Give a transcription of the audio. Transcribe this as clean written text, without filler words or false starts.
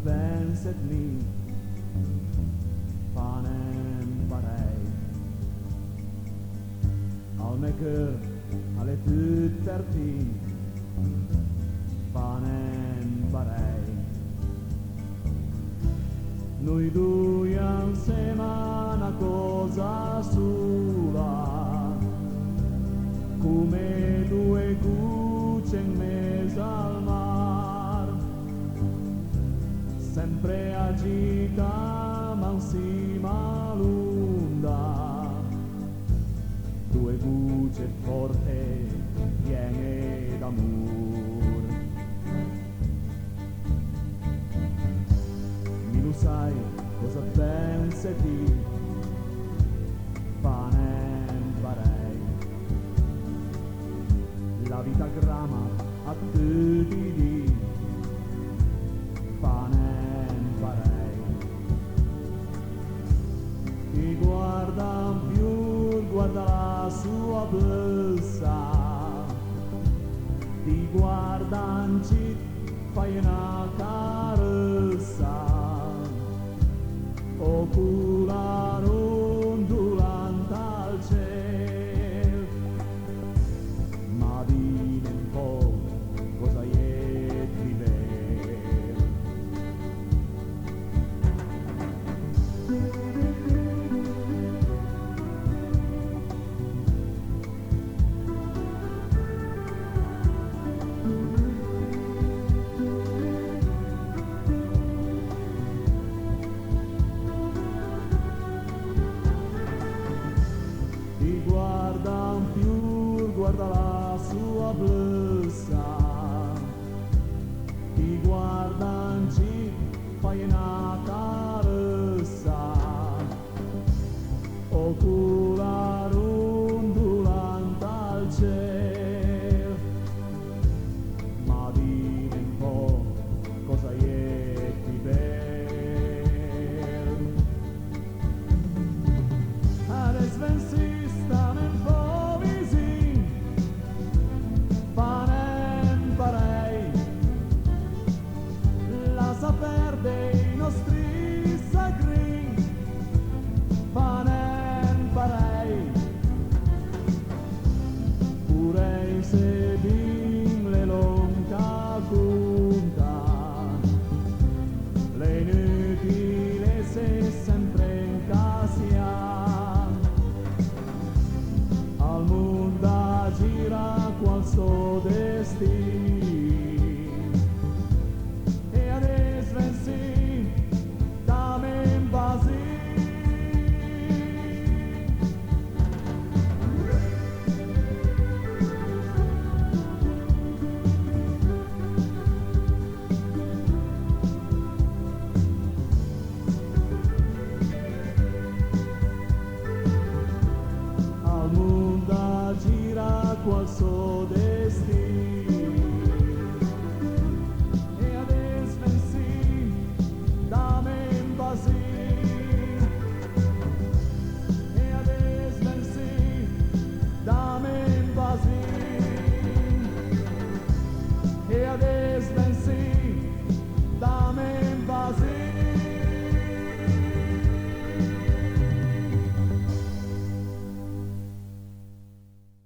pensa di me, panem parei. Al me cœur, alle tut per ti, panem parei. Noi due insieme una cosa sola, come due gocce in mezzo al mar, sempre agita ma insieme all'onda, due gocce forti piene d'amor. Mi lo sai cosa pensi di panem parei. La vita grama a tutti di panem parei. Chi guarda più guarda la sua blusa, ti guarda in città fai una